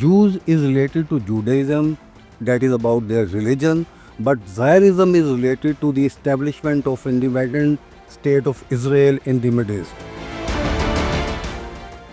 Jews is related to Judaism, that is about their religion, but Zionism is related to the establishment of independent state of Israel in the Middle East.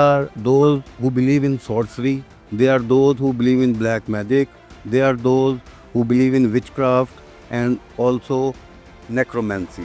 are those who believe in sorcery, they are those who believe in black magic, they are those who believe in witchcraft and also necromancy.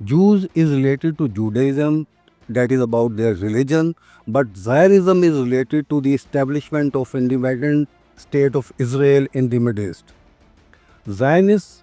Jews is related to Judaism, that is about their religion, but Zionism is related to the establishment of independent state of Israel in the Middle East. Zionists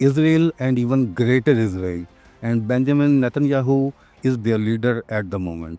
Israel and even greater Israel, and Benjamin Netanyahu is their leader at the moment.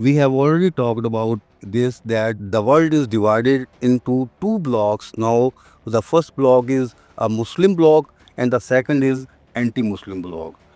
We have already talked about this, that the world is divided into two blocks now. The first block is a Muslim block and the second is anti-Muslim block.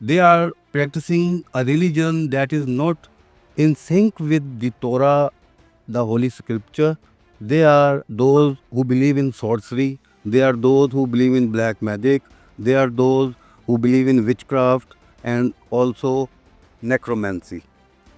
They are practicing a religion that is not in sync with the Torah, the Holy Scripture. They are those who believe in sorcery. They are those who believe in black magic. They are those who believe in witchcraft and also necromancy.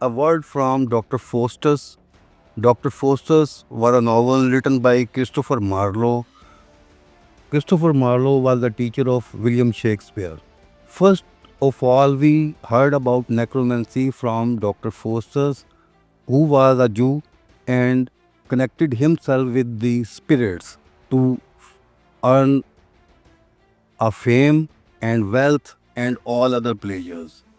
a word from Dr. Faustus, Dr. Faustus was a novel written by Christopher Marlowe. Christopher Marlowe was the teacher of William Shakespeare. First of all, we heard about necromancy from Dr. Faustus, who was a Jew and connected himself with the spirits to earn a fame and wealth and all other pleasures.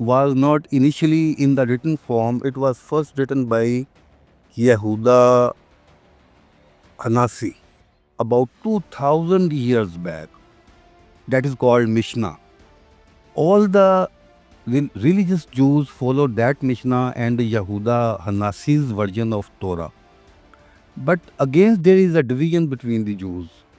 was not initially in the written form, it was first written by Yehuda Hanasi about 2000 years back. That is called Mishnah. All the religious Jews followed that Mishnah and the Yehuda Hanasi's version of Torah. But again, there is a division between the Jews.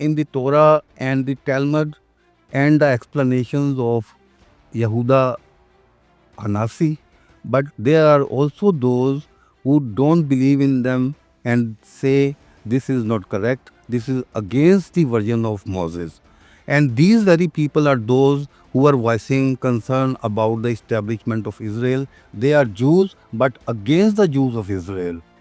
in the Torah and the Talmud and the explanations of Yehuda Hanasi, but there are also those who don't believe in them and say this is not correct, this is against the version of Moses. And these very people are those who are voicing concern about the establishment of Israel. They are Jews but against the Jews of Israel.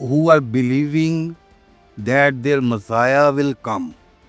who are believing that their Messiah will come.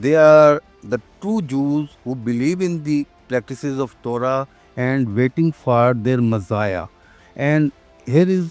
They are the true Jews who believe in the practices of Torah and waiting for their Messiah. And here is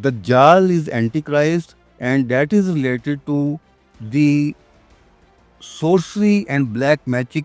Dajjal is Antichrist, and that is related to the sorcery and black magic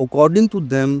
According to them,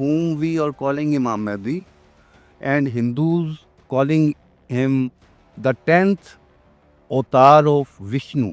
whom we are calling Imam Mahdi, and Hindus calling him the 10th avatar of Vishnu.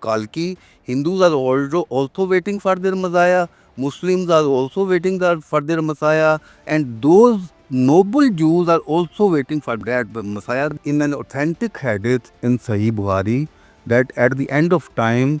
Kalki. Hindus are also waiting for their Messiah. Muslims are also waiting for their Messiah. And those noble Jews are also waiting for that Messiah. In an authentic hadith in Sahih Bukhari, that at the end of time,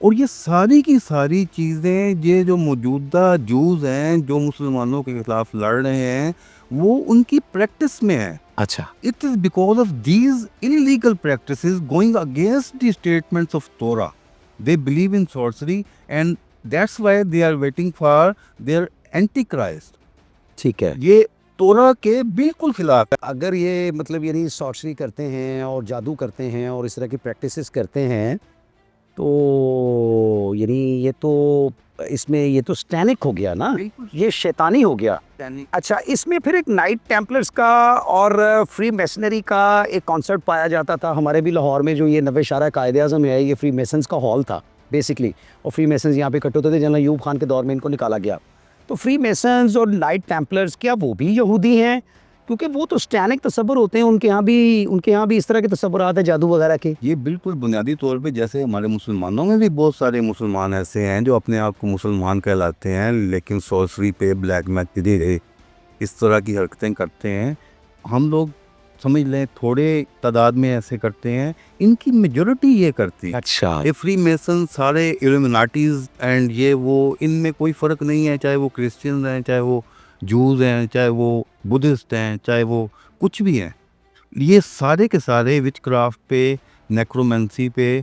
اور یہ ساری کی ساری چیزیں یہ جو موجودہ جوز ہیں جو مسلمانوں کے خلاف لڑ رہے ہیں وہ ان کی پریکٹس میں ہے. اچھا. It is because of these illegal practices going against the statements of Torah. They believe in sorcery and that's why they are waiting for their antichrist. ٹھیک ہے. یہ تورا کے بالکل خلاف ہے. اگر یہ مطلب یعنی سارسری کرتے ہیں اور جادو کرتے ہیں اور اس طرح کی پریکٹسز کرتے ہیں تو یعنی یہ تو اس میں یہ تو سٹینک ہو گیا نا, یہ شیطانی ہو گیا. اچھا, اس میں پھر ایک نائٹ ٹیمپلرز کا اور فری میسنری کا ایک کانسرٹ پایا جاتا تھا ہمارے بھی لاہور میں. جو یہ نوے شارہ قائد اعظم ہے یہ فری میسنز کا ہال تھا بیسکلی, اور فری میسنز یہاں پہ اکٹھے ہوتے تھے. جنرل ایوب خان کے دور میں ان کو نکالا گیا. تو فری میسنز اور نائٹ ٹیمپلرز کیا وہ بھی یہودی ہیں؟ کیونکہ وہ تو سٹینک تصور ہوتے ہیں, ان کے یہاں بھی اس طرح کے تصورات ہیں جادو وغیرہ کے. یہ بالکل بنیادی طور پہ جیسے ہمارے مسلمانوں میں بھی بہت سارے مسلمان ایسے ہیں جو اپنے آپ کو مسلمان کہلاتے ہیں لیکن سورسری پہ, بلیک میجک اس طرح کی حرکتیں کرتے ہیں. ہم لوگ سمجھ لیں تھوڑے تعداد میں ایسے کرتے ہیں, ان کی میجورٹی یہ کرتی ہے. اچھا. یہ فری میسن سارے ایلومیناٹیز اینڈ یہ وہ ان میں کوئی فرق نہیں ہے, چاہے وہ کرسچنز ہیں, چاہے وہ جوز ہیں, چاہے وہ بدھسٹ ہیں, چاہے وہ کچھ بھی ہیں. یہ سارے کے سارے وچ کرافٹ پہ, نیکرومینسی پہ,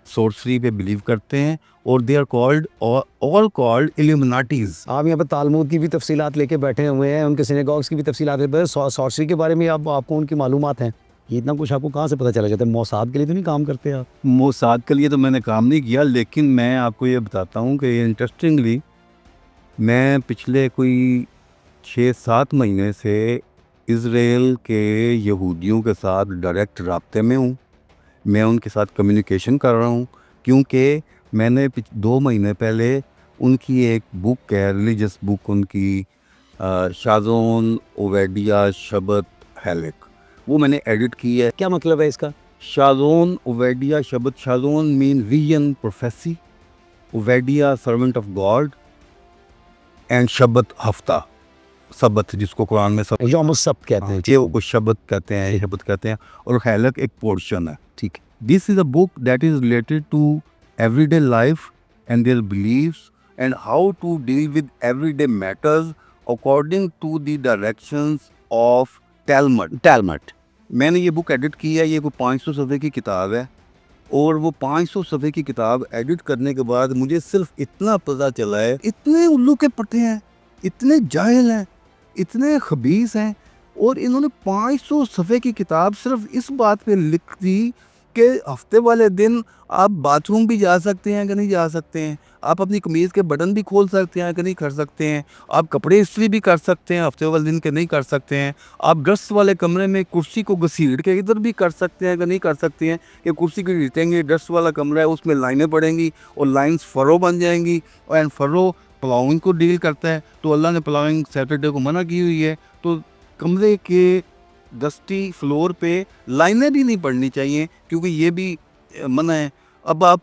سورسری پہ بلیو کرتے ہیں اور they are called all called Illuminatis. آپ یہاں پہ تالمود کی بھی تفصیلات لے کے بیٹھے ہوئے ہیں, ان کے سینیگوگس کی بھی تفصیلات لے کے. سارسری کے بارے میں آپ کو ان کی معلومات ہیں, یہ اتنا کچھ آپ کو کہاں سے پتہ چلا جاتا ہے؟ موساد کے لیے تو نہیں کام کرتے آپ؟ موساد کے لیے تو میں نے کام نہیں کیا, لیکن میں آپ کو یہ بتاتا ہوں کہ انٹرسٹنگلی میں پچھلے کوئی 6-7 مہینے سے اسرائیل کے یہودیوں کے ساتھ ڈائریکٹ رابطے میں ہوں. میں ان کے ساتھ کمیونیکیشن کر رہا ہوں کیونکہ میں نے 2 مہینے پہلے ان کی ایک بک ہے, ریلیجس بک ان کی, شازون عبیدیہ شبت ہیلک, وہ میں نے ایڈٹ کی ہے. کیا مطلب ہے اس کا؟ Chazon Obadiah Shabbat, Chazon mean vision prophecy, Obadiah servant of God, and Shabbat ہفتہ, سبت جس کو قرآن میں یوم السبت کہتے ہیں, یہ شبت کہتے ہیں, شبت کہتے ہیں, اور ہیلک ایک پورشن ہے. ٹھیک ہے. This is a book that is related to everyday life and their beliefs and how to deal with everyday matters according to the directions of Talmud. میں نے یہ بک ایڈٹ کی ہے, یہ کوئی 500 صفحے کی کتاب ہے, اور وہ 500 صفحے کی کتاب ایڈٹ کرنے کے بعد مجھے صرف اتنا پتہ چلا ہے, اتنے الو کے پٹے ہیں, اتنے جاہل ہیں, اتنے خبیث ہیں, اور انہوں نے 500 صفحے کی کتاب صرف اس بات پہ لکھ دی کہ ہفتے والے دن آپ باتھ روم بھی جا سکتے ہیں کہ نہیں جا سکتے ہیں, آپ اپنی قمیض کے بٹن بھی کھول سکتے ہیں کہ نہیں کر سکتے ہیں, آپ کپڑے استری بھی کر سکتے ہیں ہفتے والے دن کے نہیں کر سکتے ہیں, آپ ڈسٹ والے کمرے میں کرسی کو گھسیڑ کے ادھر بھی کر سکتے ہیں کہ نہیں کر سکتے ہیں, کہ کرسی کو گھسیٹیں گے, ڈسٹ والا کمرہ ہے اس میں لائنیں پڑیں گی اور لائنز فرو بن جائیں گی, اور فرو پلاؤنگ کو ڈیل کرتا ہے. تو اللہ نے پلاؤنگ سیٹرڈے کو منع کی ہوئی ہے, تو کمرے کے ڈسٹی فلور پہ لائنیں بھی نہیں پڑنی چاہیے کیونکہ یہ بھی منع ہے. اب آپ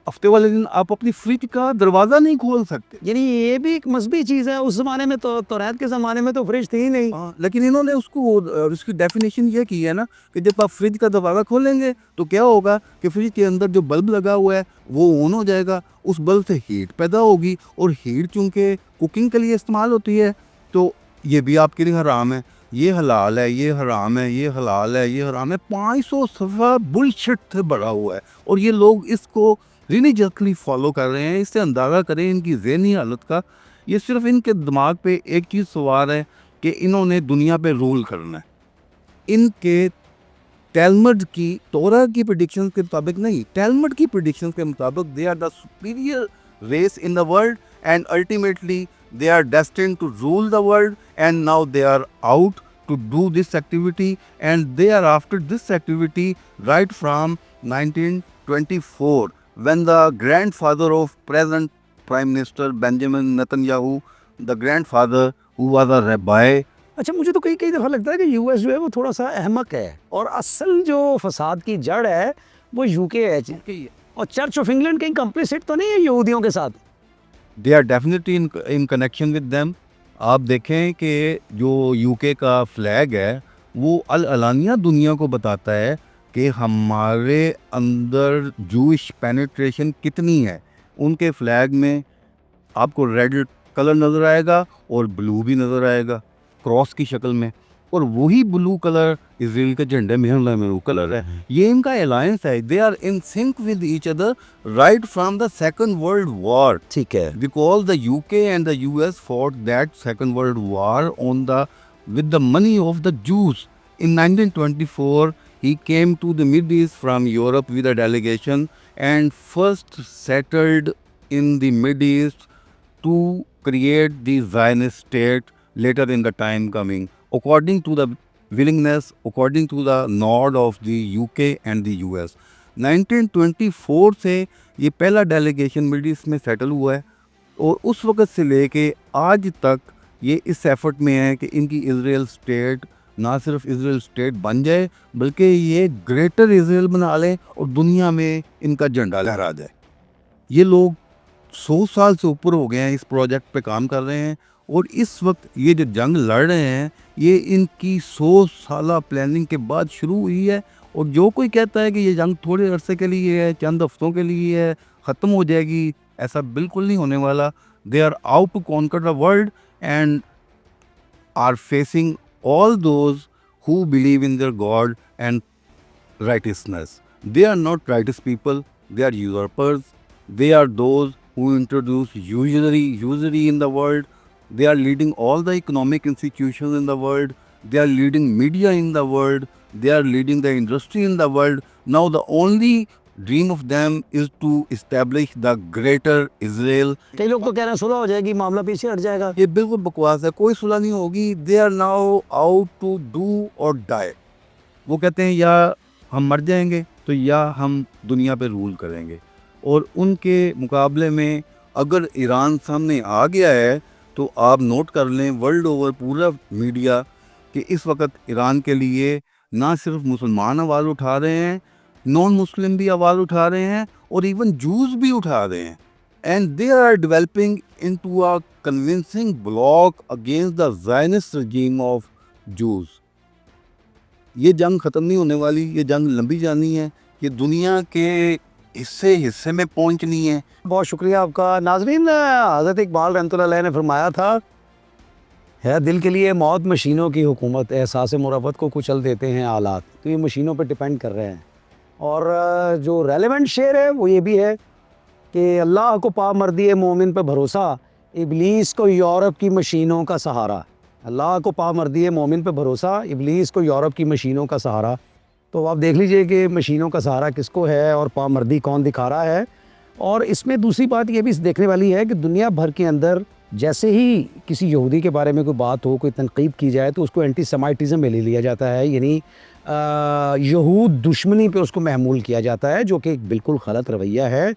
ہفتے والے دن آپ اپنی فریج کا دروازہ نہیں کھول سکتے. یعنی یہ بھی ایک مذہبی چیز ہے. اس زمانے میں تو توریت کے زمانے میں تو فریج تھی ہی نہیں. لیکن انہوں نے اس کی ڈیفینیشن یہ کی ہے نا کہ جب آپ فریج کا دروازہ کھولیں گے تو کیا ہوگا کہ فریج کے اندر جو بلب لگا ہوا ہے وہ آن ہو جائے گا, اس بلب سے ہیٹ پیدا ہوگی, اور ہیٹ چونکہ کوکنگ کے لیے استعمال ہوتی ہے تو یہ بھی آپ کے لیے حرام ہے. یہ حلال ہے, یہ حرام ہے, یہ حلال ہے, یہ حرام ہے. 500 صفحہ بل شٹ سے بھرا ہوا ہے, اور یہ لوگ اس کو ریلیجسلی فالو کر رہے ہیں. اس سے اندازہ کریں ان کی ذہنی حالت کا. یہ صرف ان کے دماغ پہ ایک چیز سوار ہے کہ انہوں نے دنیا پہ رول کرنا ہے. ان کے ٹیلمڈ کی, تورا کی پریڈکشن کے مطابق نہیں, ٹیلمڈ کی پریڈکشن کے مطابق they are the superior race in the world and ultimately they are destined to rule the world, and now they are out to do this activity, and they are after this activity right from 1924 when the grandfather of present Prime Minister Benjamin Netanyahu, the grandfather who was a rabbi. اچھا, مجھے تو کئی دفعہ لگتا ہے کہ U S جو ہے وہ تھوڑا سا احمق ہے, اور اصل جو فساد کی جڑ ہے وہ یو کے ہے, اور چرچ آف انگلینڈ کہیں کمپلیسٹ تو نہیں ہے یہودیوں کے ساتھ؟ They are definitely in connection with them. آپ دیکھیں کہ جو یو کے کا فلیگ ہے وہ العلانیہ دنیا کو بتاتا ہے کہ ہمارے اندر جوش پینیٹریشن کتنی ہے. ان کے فلیگ میں آپ کو ریڈ کلر نظر آئے گا اور بلو بھی نظر آئے گا کراس کی شکل میں, اور وہی بلو کلر اسرائیل کے جھنڈے میں وہ کلر ہے. یہ ان کا الائنس ہے. They are in sync with each other right from the second world war, ٹھیک ہے. because the UK and the US fought that Second World War with the money of the Jews. In 1924, he came to the Middle East from Europe with a delegation and first settled in the Middle East to create the Zionist state later in the time coming, according to the willingness, according to the nod of the UK and the US. 1924 سے یہ پہلا delegation middle asset میں settle ہوا ہے, اور اس وقت سے لے کے آج تک یہ اس ایفرٹ میں ہے کہ ان کی اسرائیل اسٹیٹ نہ صرف اسرائیل اسٹیٹ بن جائے بلکہ یہ گریٹر اسرائیل بنا لیں اور دنیا میں ان کا جھنڈا لہرا جائے. یہ لوگ 100 سال سے اوپر ہو گئے ہیں اس پروجیکٹ پہ کام کر رہے ہیں, اور اس وقت یہ جو جنگ لڑ رہے ہیں یہ ان کی 100 سالہ پلاننگ کے بعد شروع ہوئی ہے. اور جو کوئی کہتا ہے کہ یہ جنگ تھوڑے عرصے کے لیے ہے, چند ہفتوں کے لیے ہے, ختم ہو جائے گی, ایسا بالکل نہیں ہونے والا. They are out to conquer the world and are facing all those who believe in their God and righteousness. They are not righteous people, they are usurpers. They are those who introduce usury in the world. They are leading all the economic institutions in the world. They are leading media in the world. They are leading the industry in the world. Now the only dream of them is to establish the greater Israel. کئی لوگ تو کہہ رہے ہیں صلح ہو جائے گی, معاملہ پیچھے ہٹ جائے گا. یہ بالکل بکواس ہے, کوئی صلح نہیں ہوگی. They are now out to do or die. وہ کہتے ہیں یا ہم مر جائیں گے تو یا ہم دنیا پہ رول کریں گے. اور ان کے مقابلے میں اگر ایران سامنے آ گیا ہے تو آپ نوٹ کر لیں ورلڈ اوور پورا میڈیا کہ اس وقت ایران کے لیے نہ صرف مسلمان آواز اٹھا رہے ہیں, نان مسلم بھی آواز اٹھا رہے ہیں, اور ایون جوز بھی اٹھا رہے ہیں. And they are developing into a convincing block against the Zionist regime of Jews. یہ جنگ ختم نہیں ہونے والی, یہ جنگ لمبی جانی ہے, یہ دنیا کے حصے میں پہنچنی ہے. بہت شکریہ آپ کا. ناظرین, حضرت اقبال رحمۃ اللہ علیہ نے فرمایا تھا, ہے دل کے لیے موت مشینوں کی حکومت, احساس مروت کو کچل دیتے ہیں آلات. تو یہ مشینوں پہ ڈپینڈ کر رہے ہیں. اور جو ریلیونٹ شعر ہے وہ یہ بھی ہے کہ اللہ کو پا مردی مومن پہ بھروسہ, ابلیس کو یورپ کی مشینوں کا سہارا. اللہ کو پا مردی مومن پہ بھروسہ, ابلیس کو یورپ کی مشینوں کا سہارا. تو آپ دیکھ لیجئے کہ مشینوں کا سہارا کس کو ہے اور پا مردی کون دکھا رہا ہے. اور اس میں دوسری بات یہ بھی دیکھنے والی ہے کہ دنیا بھر کے اندر جیسے ہی کسی یہودی کے بارے میں کوئی بات ہو, کوئی تنقید کی جائے تو اس کو اینٹی سیمائٹزم میں لے لیا جاتا ہے, یعنی یہود دشمنی پہ اس کو محمول کیا جاتا ہے, جو کہ ایک بالکل غلط رویہ ہے.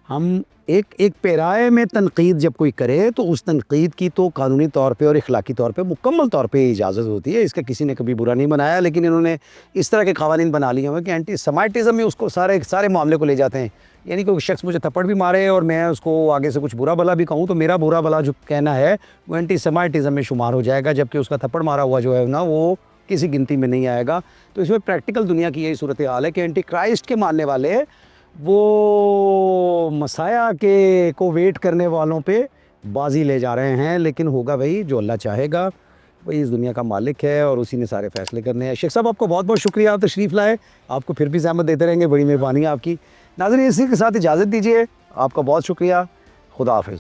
ہم ایک پیرائے میں تنقید جب کوئی کرے تو اس تنقید کی تو قانونی طور پہ اور اخلاقی طور پہ مکمل طور پہ اجازت ہوتی ہے, اس کا کسی نے کبھی برا نہیں بنایا. لیکن انہوں نے اس طرح کے قوانین بنا لیے ہوئے کہ اینٹی سیمائٹزم میں اس کو سارے معاملے کو لے جاتے ہیں. یعنی کوئی شخص مجھے تھپڑ بھی مارے اور میں اس کو آگے سے کچھ برا بلا بھی کہوں تو میرا برا بلا جو کہنا ہے وہ اینٹی سیمائٹزم میں شمار ہو جائے گا, جبکہ اس کا تھپڑ مارا ہوا جو ہے نا وہ کسی گنتی میں نہیں آئے گا. تو اس میں پریکٹیکل دنیا کی یہی صورتحال ہے کہ اینٹی کرائسٹ کے ماننے والے وہ مسیح کے کو ویٹ کرنے والوں پہ بازی لے جا رہے ہیں. لیکن ہوگا وہی جو اللہ چاہے گا, وہی اس دنیا کا مالک ہے اور اسی نے سارے فیصلے کرنے ہیں. شیخ صاحب آپ کو بہت بہت شکریہ, آپ تشریف لائے, آپ کو پھر بھی زحمت دیتے رہیں گے, بڑی مہربانی ہے آپ کی. ناظرین اسی کے ساتھ اجازت دیجیے, آپ کا بہت شکریہ, خدا حافظ.